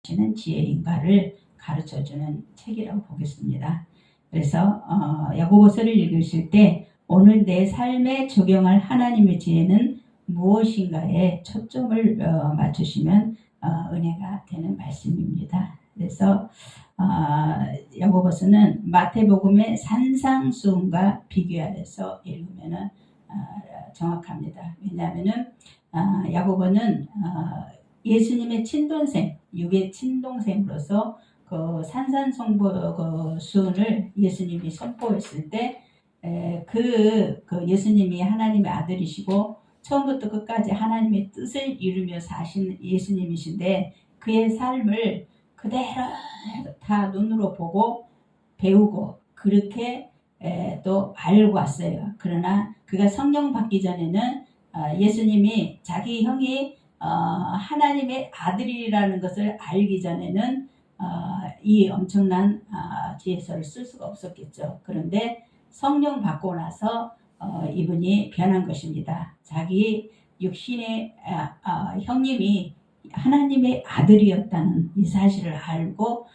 하시는 지혜인가를 가르쳐주는 책이라고 보겠습니다. 그래서 야고보서를 읽으실 때 오늘 내 삶에 적용할 하나님의 지혜는 무엇인가에 초점을 맞추시면 은혜가 되는 말씀입니다. 그래서 야고보서는 마태복음의 산상수훈과 비교하여서 읽으면 정확합니다. 왜냐하면은 야고보는 예수님의 친동생, 육의 친동생으로서 그 산산성보수훈을 예수님이 선포했을 때 그 예수님이 하나님의 아들이시고 처음부터 끝까지 하나님의 뜻을 이루며 사신 예수님이신데 그의 삶을 그대로 다 눈으로 보고 배우고 그렇게 또 알고 왔어요. 그러나 그가 성령 받기 전에는 예수님이 자기 형이 하나님의 아들이라는 것을 알기 전에는 이 엄청난 지혜서를 쓸 수가 없었겠죠. 그런데 성령 받고 나서 이분이 변한 것입니다. 자기 육신의 형님이 하나님의 아들이었다는 이 사실을 알고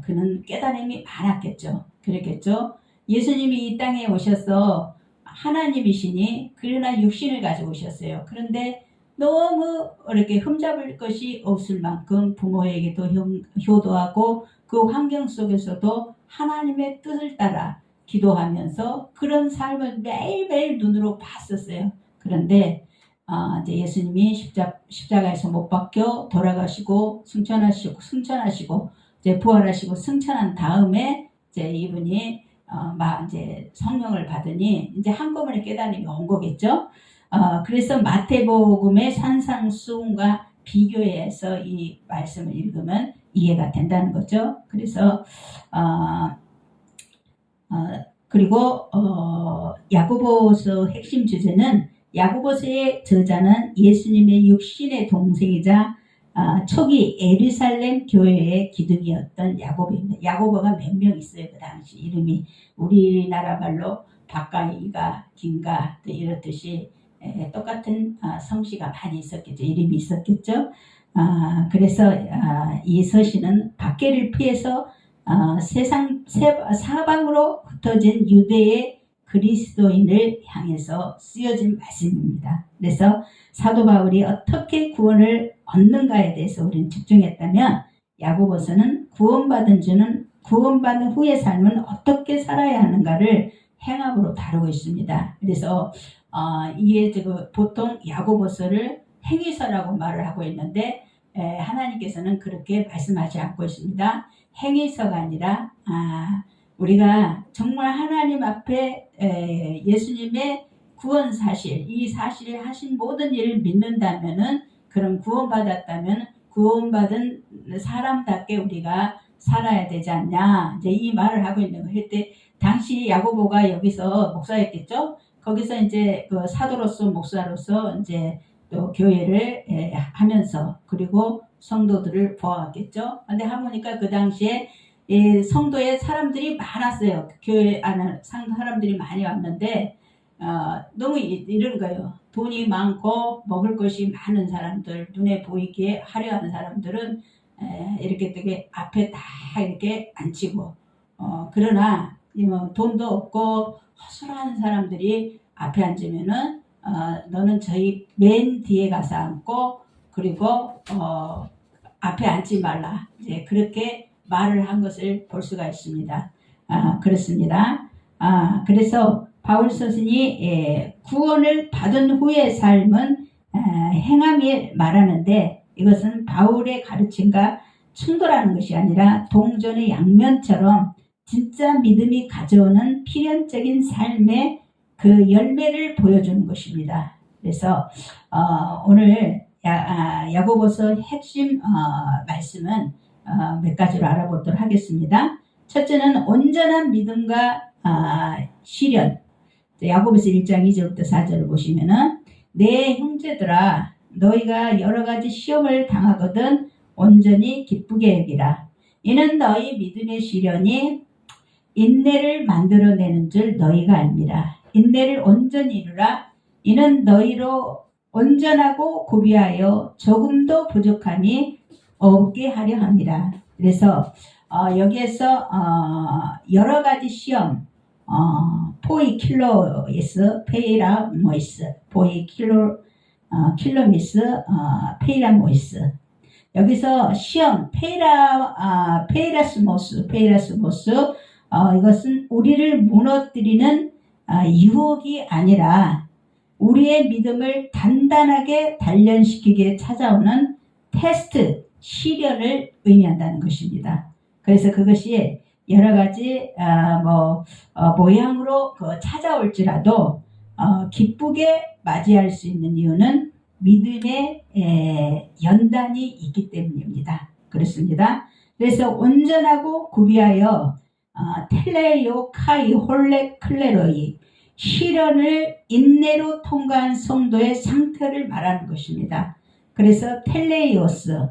그는 깨달음이 많았겠죠. 그랬겠죠. 예수님이 이 땅에 오셔서 하나님이시니 그러나 육신을 가지고 오셨어요. 그런데 너무 이렇게 흠잡을 것이 없을 만큼 부모에게도 효도하고 그 환경 속에서도 하나님의 뜻을 따라 기도하면서 그런 삶을 매일매일 눈으로 봤었어요. 그런데 이제 예수님이 십자가에서 못 박혀 돌아가시고 승천하시고 이제 부활하시고 승천한 다음에 이제 이분이 이제 성령을 받으니 이제 한꺼번에 깨달음이 온 거겠죠. 그래서 마태복음의 산상수훈과 비교해서 이 말씀을 읽으면 이해가 된다는 거죠. 그래서 그리고 야고보서 핵심 주제는 야고보서의 저자는 예수님의 육신의 동생이자 초기 예루살렘 교회의 기둥이었던 야고보입니다. 야고보가 몇 명 있어요. 그 당시 이름이 우리나라 말로 박가이가 긴가 이렇듯이 똑같은 성씨가 많이 있었겠죠. 이름이 있었겠죠. 그래서 이 서신은 박해를 피해서 세상 사방으로 흩어진 유대의 그리스도인을 향해서 쓰여진 말씀입니다. 그래서 사도 바울이 어떻게 구원을 얻는가에 대해서 우리는 집중했다면 야고보서는 구원받은 후의 삶은 어떻게 살아야 하는가를 행함으로 다루고 있습니다. 그래서 이게 보통 야고보서를 행위서라고 말을 하고 있는데 하나님께서는 그렇게 말씀하지 않고 있습니다. 행위서가 아니라 우리가 정말 하나님 앞에 예수님의 구원 사실, 이 사실을 하신 모든 일을 믿는다면은 그럼 구원받았다면 구원받은 사람답게 우리가 살아야 되지 않냐. 이제 이 말을 하고 있는 거. 그때 당시 야고보가 여기서 목사였겠죠. 거기서 이제 그 사도로서 목사로서 이제 또 교회를 하면서 그리고 성도들을 보았겠죠. 근데 하모니까 그 당시에 성도에 사람들이 많았어요. 교회 안에 사람들이 많이 왔는데 너무 이런 거예요. 돈이 많고 먹을 것이 많은 사람들, 눈에 보이게 하려 하는 사람들은 이렇게 되게 앞에 다 이렇게 앉히고 그러나 돈도 없고 허술한 사람들이 앞에 앉으면은 너는 저희 맨 뒤에 가서 앉고 그리고 앞에 앉지 말라. 이제 그렇게 말을 한 것을 볼 수가 있습니다. 그렇습니다. 그래서 바울 서신이 구원을 받은 후의 삶은 행함이 말하는데 이것은 바울의 가르침과 충돌하는 것이 아니라 동전의 양면처럼 진짜 믿음이 가져오는 필연적인 삶의 그 열매를 보여주는 것입니다. 그래서 오늘 야고보서 핵심 말씀은 몇 가지로 알아보도록 하겠습니다. 첫째는 온전한 믿음과 시련. 야고보서 1장 2절부터 4절을 보시면은 내 형제들아 너희가 여러 가지 시험을 당하거든 온전히 기쁘게 여기라. 이는 너희 믿음의 시련이 인내를 만들어내는 줄 너희가 알미라. 인내를 온전히 이루라. 이는 너희로 온전하고 고비하여 조금도 부족함이 없게 하려 합니다. 그래서 여기에서 여러 가지 시험, 포이킬로이스, 페이라모이스, 킬로미스, 페이라모이스. 여기서 시험, 페이라스모스, 이것은 우리를 무너뜨리는 유혹이 아니라 우리의 믿음을 단단하게 단련시키기에 찾아오는 테스트, 시련을 의미한다는 것입니다. 그래서 그것이 여러 가지 모양으로 찾아올지라도 기쁘게 맞이할 수 있는 이유는 믿음의 연단이 있기 때문입니다. 그렇습니다. 그래서 온전하고 구비하여 텔레요 카이 홀레 클레로이, 시련을 인내로 통과한 성도의 상태를 말하는 것입니다. 그래서 텔레이오스의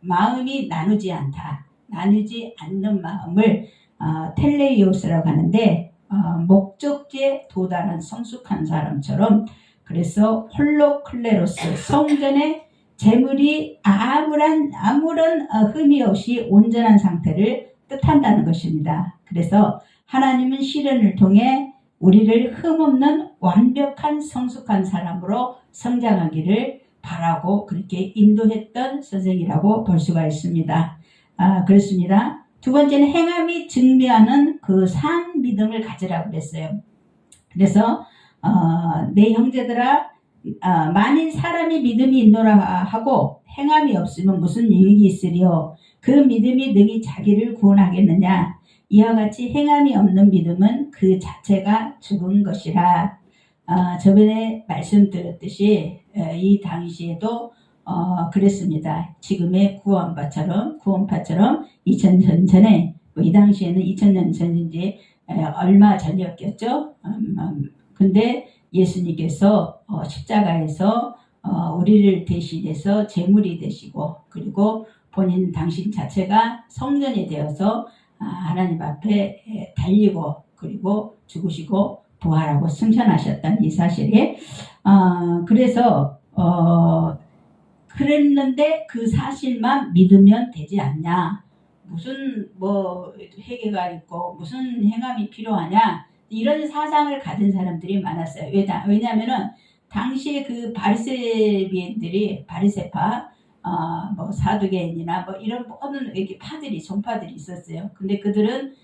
마음이 나누지 않는 마음을 텔레이오스라고 하는데, 목적지에 도달한 성숙한 사람처럼, 그래서 홀로클레로스, 성전의 재물이 아무런 흠이 없이 온전한 상태를 뜻한다는 것입니다. 그래서 하나님은 시련을 통해 우리를 흠없는 완벽한 성숙한 사람으로 성장하기를 바라고 그렇게 인도했던 선생이라고 볼 수가 있습니다. 그렇습니다. 두 번째는 행함이 증명하는 그 산 믿음을 가지라고 그랬어요. 그래서 내 형제들아, 만일 사람이 믿음이 있노라 하고 행함이 없으면 무슨 유익이 있으리요? 그 믿음이 능히 자기를 구원하겠느냐? 이와 같이 행함이 없는 믿음은 그 자체가 죽은 것이라. 저번에 말씀드렸듯이 이 당시에도 그랬습니다. 지금의 구원파처럼 2000년 전에, 이 당시에는 2000년 전인지 얼마 전이었겠죠. 근데 예수님께서 십자가에서 우리를 대신해서 제물이 되시고, 그리고 본인 당신 자체가 성전이 되어서 하나님 앞에 달리고, 그리고 죽으시고 부활하고 승천하셨다는 이 사실이, 그래서 그랬는데 그 사실만 믿으면 되지 않냐, 무슨 회개가 있고 무슨 행함이 필요하냐, 이런 사상을 가진 사람들이 많았어요. 왜냐하면은 당시에 그 바리새인들이, 바리새파, 사두개인이나 이런 모든 이렇게 종파들이 있었어요. 근데 그들은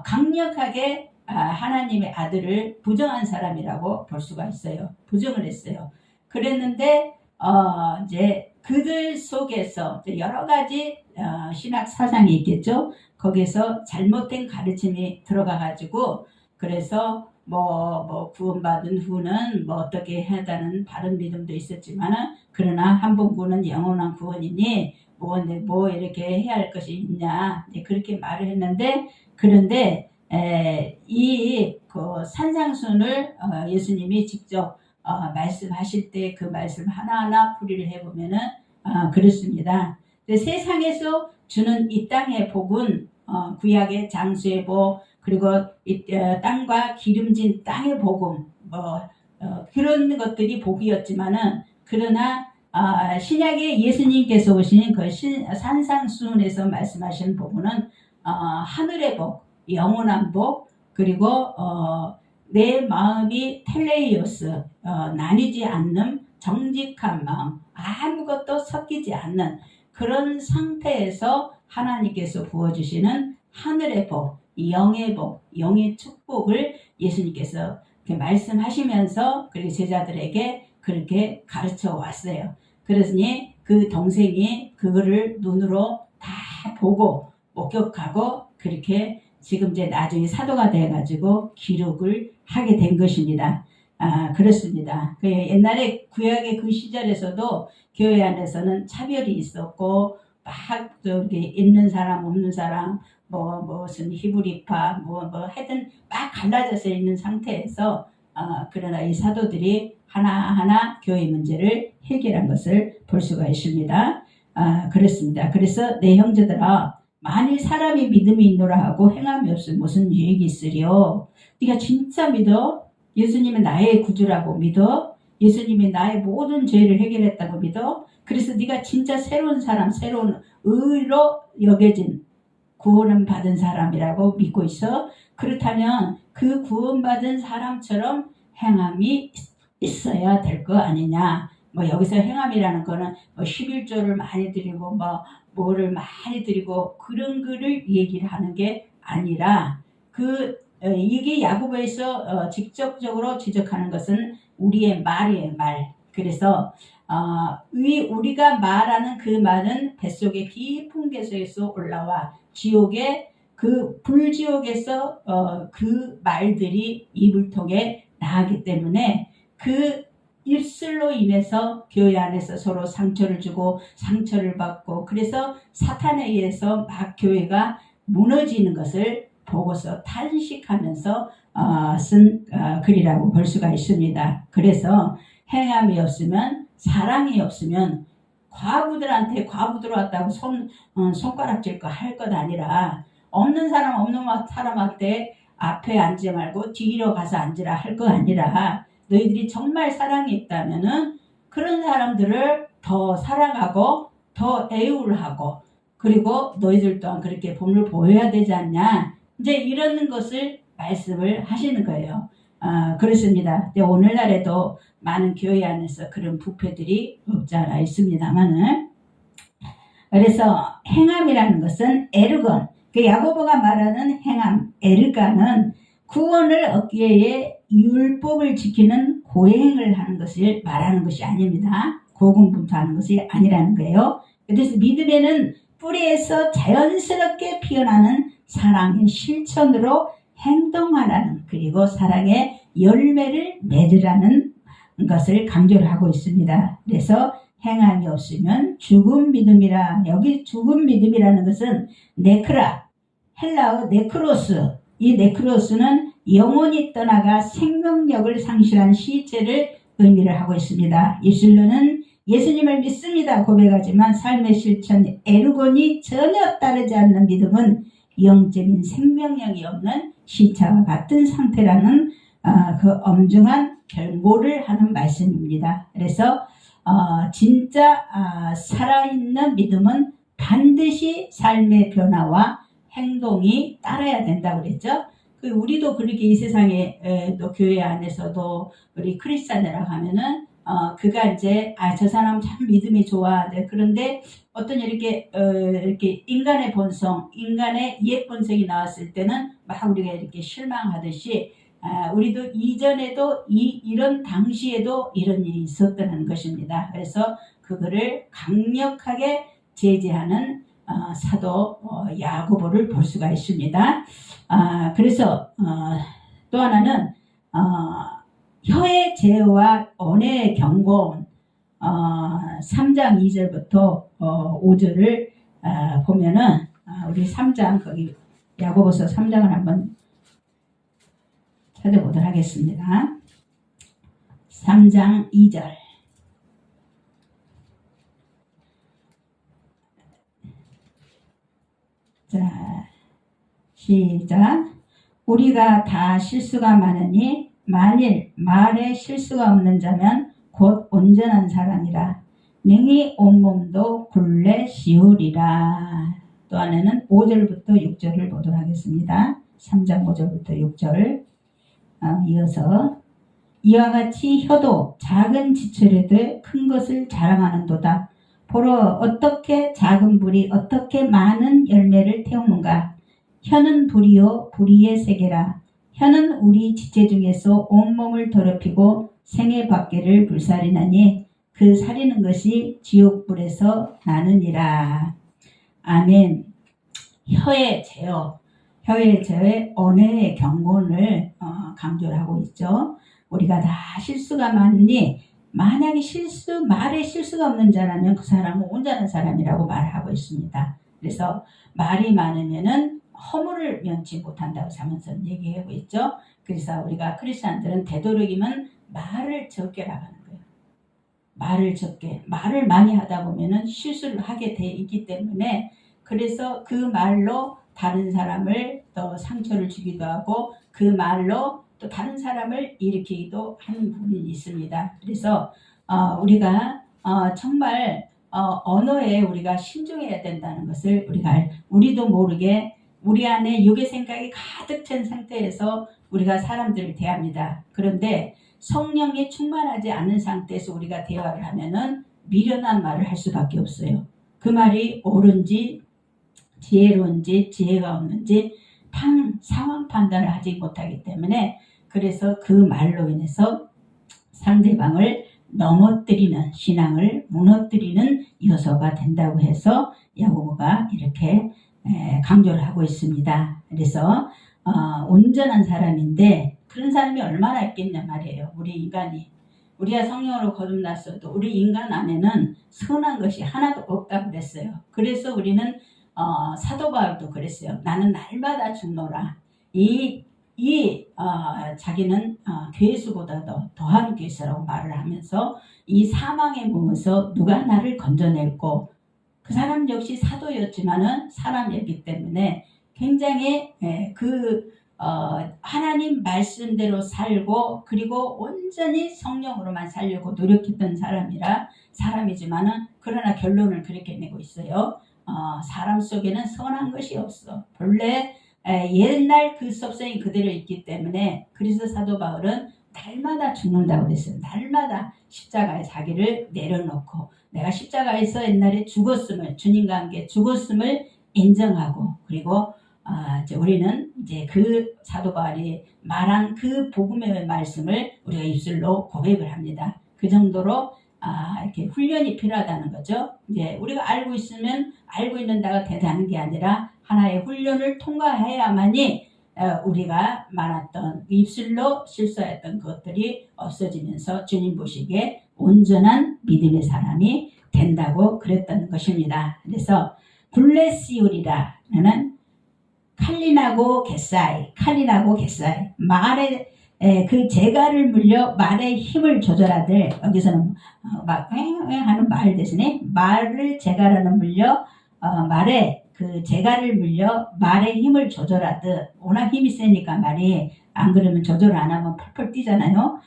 강력하게 하나님의 아들을 부정한 사람이라고 볼 수가 있어요. 부정을 했어요. 그랬는데 이제 그들 속에서 여러 가지 신학 사상이 있겠죠. 거기서 잘못된 가르침이 들어가가지고, 그래서 구원받은 후는 어떻게 해야다는 바른 믿음도 있었지만은, 그러나 한 번 구원은 영원한 구원이니 뭐 이렇게 해야 할 것이 있냐, 그렇게 말을 했는데, 그런데 그 산상순을 예수님이 직접 말씀하실 때 그 말씀 하나하나 풀이를 해보면은 그렇습니다. 세상에서 주는 이 땅의 복은 구약의 장수의 복, 그리고 땅과 기름진 땅의 복음, 그런 것들이 복이었지만은, 그러나 신약의 예수님께서 오신 그 산상수훈에서 말씀하신 복음은 하늘의 복, 영원한 복, 그리고 내 마음이 텔레이오스, 나뉘지 않는 정직한 마음, 아무것도 섞이지 않는 그런 상태에서 하나님께서 부어주시는 하늘의 복, 영의 복, 영의 축복을 예수님께서 말씀하시면서 그리고 제자들에게 그렇게 가르쳐 왔어요. 그러니 그 동생이 그거를 눈으로 다 보고 목격하고, 그렇게 지금 이제 나중에 사도가 돼가지고 기록을 하게 된 것입니다. 그렇습니다. 옛날에 구약의 그 시절에서도 교회 안에서는 차별이 있었고, 막 있는 사람 없는 사람, 무슨 히브리파 하여튼 막 갈라져서 있는 상태에서 그러나 이 사도들이 하나하나 교회 문제를 해결한 것을 볼 수가 있습니다. 그렇습니다. 그래서 내 형제들아, 만일 사람이 믿음이 있노라 하고 행함이 없으면 무슨 유익이 있으리요? 네가 진짜 믿어? 예수님은 나의 구주라고 믿어? 예수님이 나의 모든 죄를 해결했다고 믿어? 그래서 네가 진짜 새로운 사람, 새로운 의로 여겨진 구원을 받은 사람이라고 믿고 있어. 그렇다면 그 구원받은 사람처럼 행함이 있어야 될 거 아니냐. 뭐 여기서 행함이라는 거는 뭐 11조를 많이 드리고 뭐 뭐를 많이 드리고 그런 거를 얘기를 하는 게 아니라 이게 야고보에서 직접적으로 지적하는 것은 우리의 말이에요, 말. 그래서 우리가 말하는 그 말은 뱃속의 깊은 곳에서 올라와 지옥의 그 불지옥에서 그 말들이 입을 통해 나가기 때문에 그 입술로 인해서 교회 안에서 서로 상처를 주고 상처를 받고 그래서 사탄에 의해서 막 교회가 무너지는 것을 보고서 탄식하면서 쓴 글이라고 볼 수가 있습니다. 그래서 행함이 없으면 사랑이 없으면 과부들한테 과부 들어왔다고 손가락질 거 할 것 아니라 없는 사람한테 앞에 앉지 말고 뒤로 가서 앉으라 할 거 아니라 너희들이 정말 사랑이 있다면은 그런 사람들을 더 사랑하고 더 애우를 하고 그리고 너희들 또한 그렇게 본을 보여야 되지 않냐 이제 이런 것을 말씀을 하시는 거예요. 그렇습니다. 오늘날에도 많은 교회 안에서 그런 부패들이 없지 않아 있습니다만은 그래서 행함이라는 것은 에르건 그 야고보가 말하는 행함 에르가는 구원을 얻기에 율법을 지키는 고행을 하는 것을 말하는 것이 아닙니다. 고군분투하는 것이 아니라는 거예요. 그래서 믿음에는 뿌리에서 자연스럽게 피어나는 사랑의 실천으로 행동하라는 그리고 사랑의 열매를 맺으라는 것을 강조를 하고 있습니다. 그래서 행함이 없으면 죽은 믿음이라 여기 죽은 믿음이라는 것은 네크라 헬라어 네크로스 이 네크로스는 영혼이 떠나가 생명력을 상실한 시체를 의미를 하고 있습니다. 입술로는 예수님을 믿습니다 고백하지만 삶의 실천 에르곤이 전혀 따르지 않는 믿음은 영적인 생명력이 없는 시체와 같은 상태라는 그 엄중한 경고를 하는 말씀입니다. 그래서 진짜 살아있는 믿음은 반드시 삶의 변화와 행동이 따라야 된다고 그랬죠. 우리도 그렇게 이 세상에 또 교회 안에서도 우리 크리스찬이라고 하면은 그가 이제 저 사람 참 믿음이 좋아. 네, 그런데 어떤 이렇게 인간의 본성, 인간의 옛 본성이 나왔을 때는 막 우리가 이렇게 실망하듯이 우리도 이전에도 이런 당시에도 이런 일이 있었다는 것입니다. 그래서 그거를 강력하게 제지하는 사도 야고보를 볼 수가 있습니다. 그래서 또 하나는 혀의 제어와 언어의 경고음 3장 2절부터 5절을 보면은 우리 3장 거기 야고보서 3장을 한번 찾아보도록 하겠습니다. 3장 2절 자 시작 우리가 다 실수가 많으니 만일 말에 실수가 없는 자면 곧 온전한 사람이라 능히 온몸도 굴레 씌우리라. 또 안에는 5절부터 6절을 보도록 하겠습니다. 3장 5절부터 6절 이어서 이와 같이 혀도 작은 지체로되 큰 것을 자랑하는도다. 보러 어떻게 작은 불이 어떻게 많은 열매를 태우는가. 혀는 불이요 불의의 세계라. 혀는 우리 지체 중에서 온몸을 더럽히고 생의 밖에를 불살이나니 그 살이는 것이 지옥불에서 나느니라. 아멘. 혀의 제어, 언어의 경고를 강조를 하고 있죠. 우리가 다 실수가 많으니 만약에 말에 실수가 없는 자라면 그 사람은 온전한 사람이라고 말하고 있습니다. 그래서 말이 많으면은 허물을 면치 못한다고 사면서 얘기하고 있죠. 그래서 우리가 크리스찬들은 되도록이면 말을 적게 나가는 거예요. 말을 적게, 말을 많이 하다 보면은 실수를 하게 돼 있기 때문에 그래서 그 말로 다른 사람을 또 상처를 주기도 하고 그 말로 또 다른 사람을 일으키기도 하는 부분이 있습니다. 그래서 우리가 정말 언어에 우리가 신중해야 된다는 것을 우리도 모르게 우리 안에 육의 생각이 가득 찬 상태에서 우리가 사람들을 대합니다. 그런데 성령이 충만하지 않은 상태에서 우리가 대화를 하면은 미련한 말을 할 수밖에 없어요. 그 말이 옳은지 지혜로운지 지혜가 없는지 상황 판단을 하지 못하기 때문에, 그래서 그 말로 인해서 상대방을 넘어뜨리는, 신앙을 무너뜨리는 요소가 된다고 해서 야고보가 이렇게 강조를 하고 있습니다. 그래서 온전한 사람인데 그런 사람이 얼마나 있겠냐 말이에요. 우리가 성령으로 거듭났어도 우리 인간 안에는 선한 것이 하나도 없다고 그랬어요. 그래서 우리는 사도 바울도 그랬어요. 나는 날마다 죽노라. 자기는 괴수보다도 더한 괴수라고 말을 하면서 이 사망의 몸에서 누가 나를 건져낼고, 그 사람 역시 사도였지만은 사람이었기 때문에 굉장히 하나님 말씀대로 살고, 그리고 온전히 성령으로만 살려고 노력했던 사람이지만은, 그러나 결론을 그렇게 내고 있어요. 사람 속에는 선한 것이 없어. 본래 옛날 그 섭성이 그대로 있기 때문에, 그래서 사도 바울은 날마다 죽는다고 그랬어요. 날마다 십자가에 자기를 내려놓고, 내가 십자가에서 옛날에 죽었음을, 주님과 함께 죽었음을 인정하고, 그리고 우리는 이제 그 사도 바울이 말한 그 복음의 말씀을 우리가 입술로 고백을 합니다. 그 정도로 이렇게 훈련이 필요하다는 거죠. 이제 우리가 알고 있는다가 되는 게 아니라 하나의 훈련을 통과해야만이 우리가 말했던 입술로 실수했던 것들이 없어지면서 주님 보시기에 온전한 믿음의 사람이 된다고 그랬던 것입니다. 그래서 블레시오리라는 칼린하고 겟사이, 말에 그 재갈을 물려 말의 힘을 조절하되, 여기서는 막 하는 말 대신에 말을 재갈하는 물려 말에 그 재갈을 물려 말의 힘을 조절하듯, 워낙 힘이 세니까 말이 안 그러면 조절 안 하면 펄펄 뛰잖아요.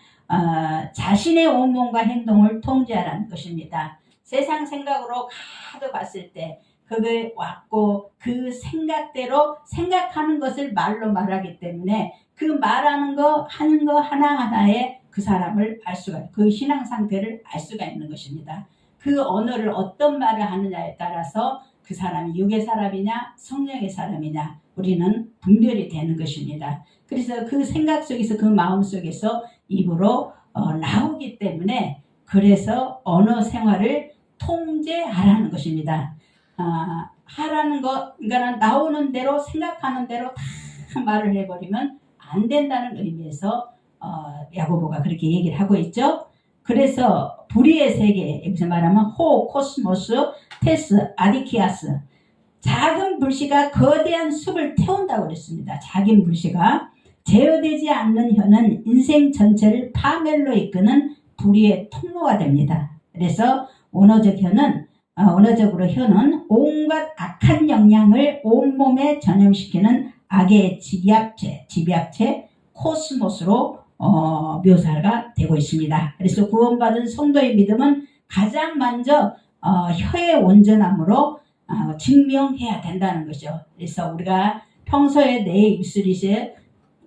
자신의 온몸과 행동을 통제하라는 것입니다. 세상 생각으로 가득 봤을 때 그게 왔고, 그 생각대로 생각하는 것을 말로 말하기 때문에 그 말하는 거 하는 거 하나하나에 그 사람을 그 신앙 상태를 알 수가 있는 것입니다. 그 언어를 어떤 말을 하느냐에 따라서 그 사람이 육의 사람이냐 성령의 사람이냐 우리는 분별이 되는 것입니다. 그래서 그 생각 속에서, 그 마음 속에서 입으로 나오기 때문에, 그래서 언어 생활을 통제하라는 것입니다. 하라는 것, 그러니까 나오는 대로 생각하는 대로 다 말을 해버리면 안 된다는 의미에서 야고보가 그렇게 얘기를 하고 있죠. 그래서 불의의 세계, 여기서 말하면 코스모스, 테스, 아디키아스, 작은 불씨가 거대한 숲을 태운다고 그랬습니다. 작은 불씨가 제어되지 않는 혀는 인생 전체를 파멸로 이끄는 불의의 통로가 됩니다. 그래서 언어적으로 혀는 온갖 악한 영향을 온몸에 전염시키는 악의 집약체 코스모스로 묘사가 되고 있습니다. 그래서 구원받은 성도의 믿음은 가장 먼저 혀의 온전함으로 증명해야 된다는 거죠. 그래서 우리가 평소에 내 입술에서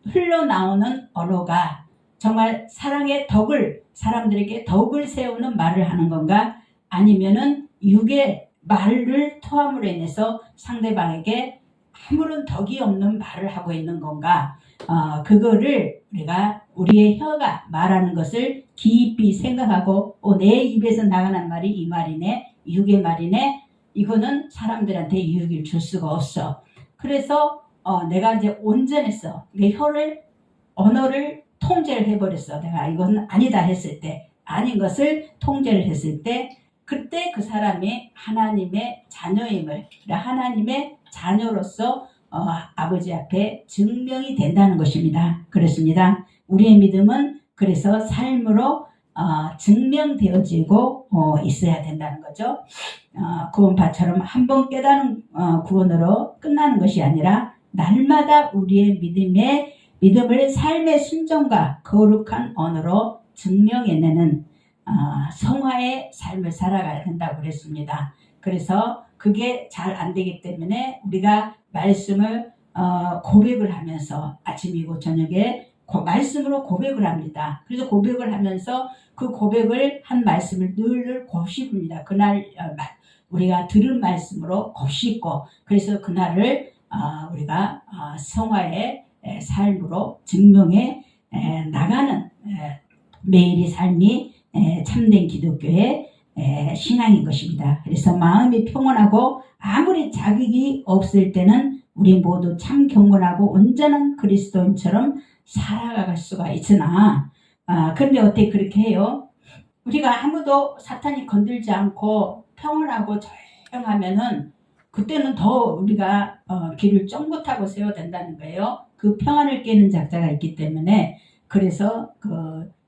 흘러나오는 언어가 정말 사람들에게 덕을 세우는 말을 하는 건가, 아니면은 육의 말을 토함으로 인해서 상대방에게 아무런 덕이 없는 말을 하고 있는 건가, 그거를 우리의 혀가 말하는 것을 깊이 생각하고, 내 입에서 나가는 말이 이 말이네, 육의 말이네, 이거는 사람들한테 유익을 줄 수가 없어. 그래서 내가 이제 온전했어. 내 언어를 통제를 해버렸어. 내가 이건 아니다 했을 때, 아닌 것을 통제를 했을 때, 그때 그 사람이 하나님의 자녀임을, 하나님의 자녀로서 아버지 앞에 증명이 된다는 것입니다. 그렇습니다. 우리의 믿음은 그래서 삶으로 증명되어지고 있어야 된다는 거죠. 구원파처럼 한 번 깨달은 구원으로 끝나는 것이 아니라 날마다 우리의 믿음을 삶의 순종과 거룩한 언어로 증명해내는, 성화의 삶을 살아가야 된다고 그랬습니다. 그래서 그게 잘 안 되기 때문에 우리가 말씀을 고백을 하면서 아침이고 저녁에 말씀으로 고백을 합니다. 그래서 고백을 하면서 그 고백을 한 말씀을 늘 곱씹습니다. 그날 우리가 들은 말씀으로 곱씹고 그래서 그날을 우리가 성화의 삶으로 증명해 나가는 매일의 삶이 참된 기독교의 신앙인 것입니다. 그래서 마음이 평온하고 아무리 자격이 없을 때는 우리 모두 참 경건하고 온전한 그리스도인처럼 살아갈 수가 있으나 그런데 어떻게 그렇게 해요? 우리가 아무도 사탄이 건들지 않고 평온하고 조용하면은 그때는 더 우리가 길을 쫑긋하고 세워야 된다는 거예요. 그 평안을 깨는 작자가 있기 때문에 그래서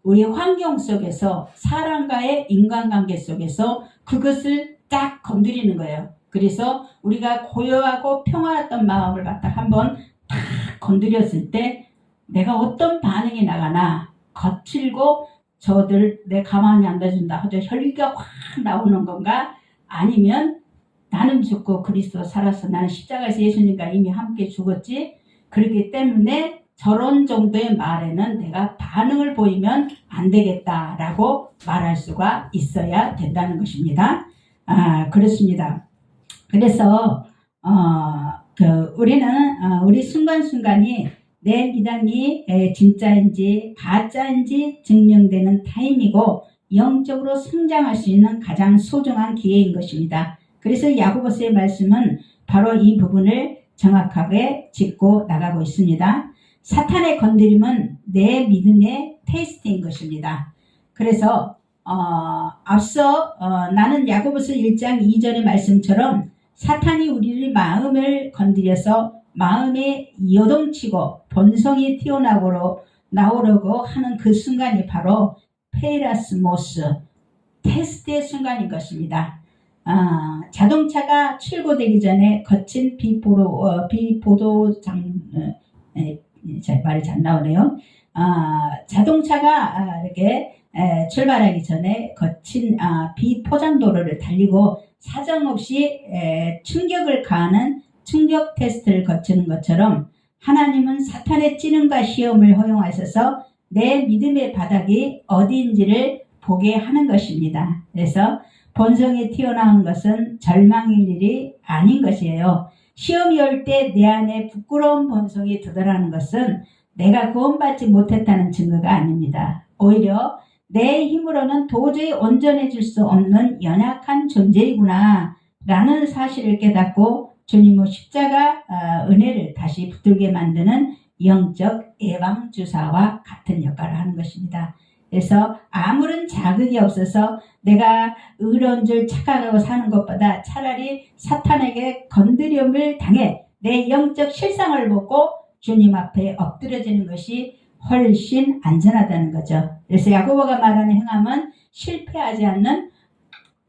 우리 환경 속에서 사람과의 인간관계 속에서 그것을 딱 건드리는 거예요. 그래서 우리가 고요하고 평화했던 마음을 갖다 한번 딱 건드렸을 때 내가 어떤 반응이 나가나 거칠고 저들 내 가만히 안 둬준다 하죠. 혈기가 확 나오는 건가 아니면 나는 죽고 그리스도 살았어. 나는 십자가에서 예수님과 이미 함께 죽었지. 그렇기 때문에 저런 정도의 말에는 내가 반응을 보이면 안 되겠다라고 말할 수가 있어야 된다는 것입니다. 그렇습니다. 그래서 우리는 우리 순간순간이 내 믿음이 진짜인지 가짜인지 증명되는 타임이고 영적으로 성장할 수 있는 가장 소중한 기회인 것입니다. 그래서 야고보서의 말씀은 바로 이 부분을 정확하게 짚고 나가고 있습니다. 사탄의 건드림은 내 믿음의 테스트인 것입니다. 그래서 앞서 나는 야고보서 1장 2절의 말씀처럼 사탄이 우리의 마음을 건드려서 마음에 요동치고 본성이 튀어나오려고 하는 그 순간이 바로 페이라스모스 테스트의 순간인 것입니다. 자동차가 출고되기 전에 거친 말이 잘 나오네요. 자동차가 이렇게 출발하기 전에 거친 비포장도로를 달리고 사정없이 충격을 가하는 충격 테스트를 거치는 것처럼 하나님은 사탄의 찌름과 시험을 허용하셔서 내 믿음의 바닥이 어디인지를 보게 하는 것입니다. 그래서 본성이 튀어나온 것은 절망일 일이 아닌 것이에요. 시험이 올 때 내 안에 부끄러운 본성이 드러나는 것은 내가 구원받지 못했다는 증거가 아닙니다. 오히려 내 힘으로는 도저히 온전해질 수 없는 연약한 존재이구나 라는 사실을 깨닫고 주님의 십자가 은혜를 다시 붙들게 만드는 영적 예방주사와 같은 역할을 하는 것입니다. 그래서 아무런 자극이 없어서 내가 의로운 줄 착각하고 사는 것보다 차라리 사탄에게 건드림을 당해 내 영적 실상을 보고 주님 앞에 엎드려지는 것이 훨씬 안전하다는 거죠. 그래서 야고보가 말하는 행함은 실패하지 않는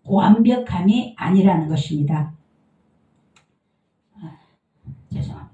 완벽함이 아니라는 것입니다. 죄송합니다.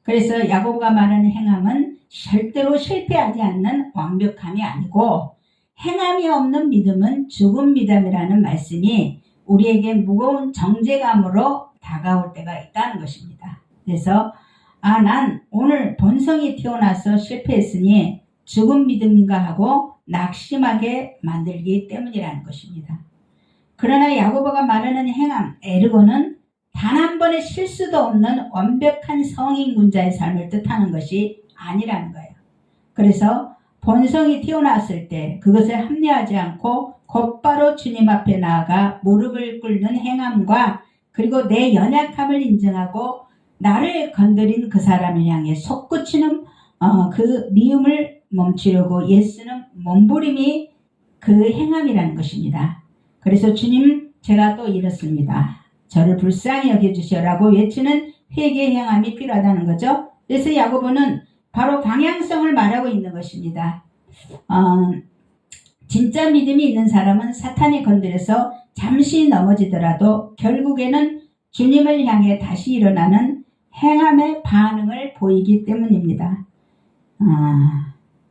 그래서 야고보가 말하는 행함은 절대로 실패하지 않는 완벽함이 아니고 행함이 없는 믿음은 죽은 믿음이라는 말씀이 우리에게 무거운 정죄감으로 다가올 때가 있다는 것입니다. 그래서 난 오늘 본성이 튀어나와서 실패했으니 죽은 믿음인가 하고 낙심하게 만들기 때문이라는 것입니다. 그러나 야고보가 말하는 행함 에르고는 단 한 번의 실수도 없는 완벽한 성인군자의 삶을 뜻하는 것이 아니라는 거예요. 그래서 본성이 튀어나왔을 때 그것을 합리하지 않고 곧바로 주님 앞에 나아가 무릎을 꿇는 행함과 그리고 내 연약함을 인정하고 나를 건드린 그 사람을 향해 솟구치는 그 미움을 멈추려고 애쓰는 몸부림이 그 행함이라는 것입니다. 그래서 주님 제가 또 이렇습니다. 저를 불쌍히 여겨주시라고 외치는 회개의 행함이 필요하다는 거죠. 그래서 야고보는 바로 방향성을 말하고 있는 것입니다. 진짜 믿음이 있는 사람은 사탄이 건드려서 잠시 넘어지더라도 결국에는 주님을 향해 다시 일어나는 행함의 반응을 보이기 때문입니다.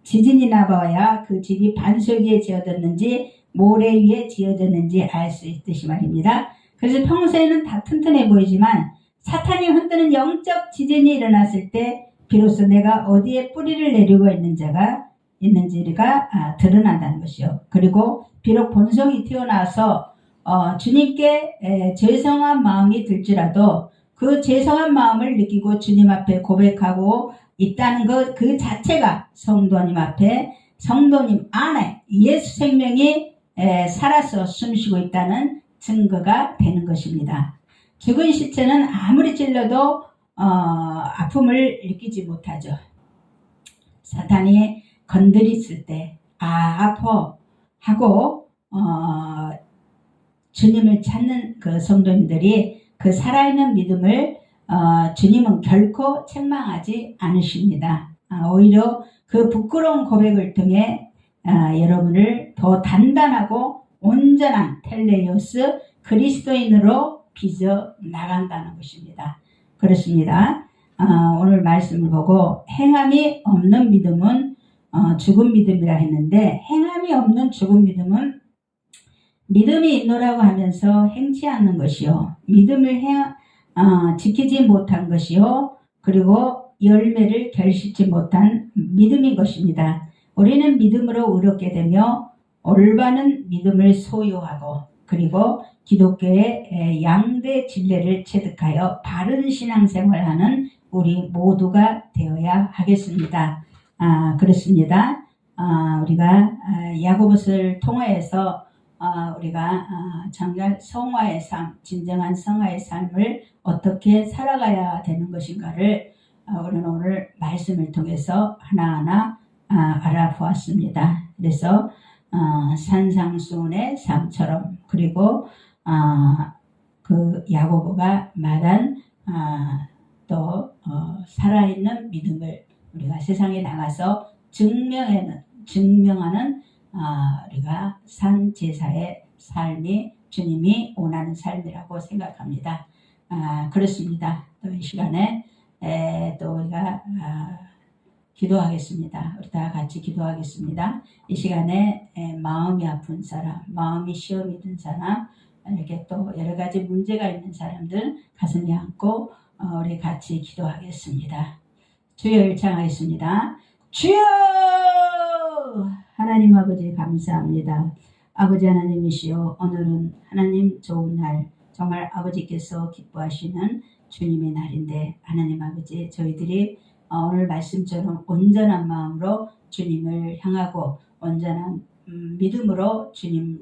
지진이 나봐야 그 집이 반석 위에 지어졌는지 모래 위에 지어졌는지 알 수 있듯이 말입니다. 그래서 평소에는 다 튼튼해 보이지만 사탄이 흔드는 영적 지진이 일어났을 때 비로소 내가 어디에 뿌리를 내리고 있는지가 드러난다는 것이요. 그리고 비록 본성이 튀어나와서 주님께 죄송한 마음이 들지라도 그 죄송한 마음을 느끼고 주님 앞에 고백하고 있다는 것 그 자체가 성도님 앞에 성도님 안에 예수 생명이 살아서 숨쉬고 있다는 증거가 되는 것입니다. 죽은 시체는 아무리 찔러도 아픔을 느끼지 못하죠. 사탄이 건드렸을 때 아파 하고 주님을 찾는 그 성도님들이 그 살아있는 믿음을 주님은 결코 책망하지 않으십니다. 오히려 그 부끄러운 고백을 통해 여러분을 더 단단하고 온전한 텔레오스 그리스도인으로 빚어 나간다는 것입니다. 그렇습니다. 오늘 말씀을 보고 행함이 없는 믿음은 죽은 믿음이라 했는데 행함이 없는 죽은 믿음은 믿음이 있노라고 하면서 행치 않는 것이요. 믿음을 지키지 못한 것이요. 그리고 열매를 결실치 못한 믿음인 것입니다. 우리는 믿음으로 의롭게 되며 올바른 믿음을 소유하고 그리고 기독교의 양대 진리를 체득하여 바른 신앙생활하는 우리 모두가 되어야 하겠습니다. 그렇습니다. 우리가 야고보서를 통하여서 우리가 정말 성화의 삶, 진정한 성화의 삶을 어떻게 살아가야 되는 것인가를 우리는 오늘 말씀을 통해서 하나하나 알아보았습니다. 그래서 산상수훈의 삶처럼 그리고 그 야고보가 말한 또 살아있는 믿음을 우리가 세상에 나가서 증명하는 우리가 산 제사의 삶이 주님이 원하는 삶이라고 생각합니다. 그렇습니다. 또 이 시간에 또 우리가 기도하겠습니다. 우리 다 같이 기도하겠습니다. 이 시간에 마음이 아픈 사람, 마음이 시험이 든 사람, 이렇게 또 여러 가지 문제가 있는 사람들 가슴에 안고 우리 같이 기도하겠습니다. 주여 일창하겠습니다. 주여! 하나님 아버지 감사합니다. 아버지 하나님이시여 오늘은 하나님 좋은 날 정말 아버지께서 기뻐하시는 주님의 날인데 하나님 아버지 저희들이 오늘 말씀처럼 온전한 마음으로 주님을 향하고 온전한 믿음으로 주님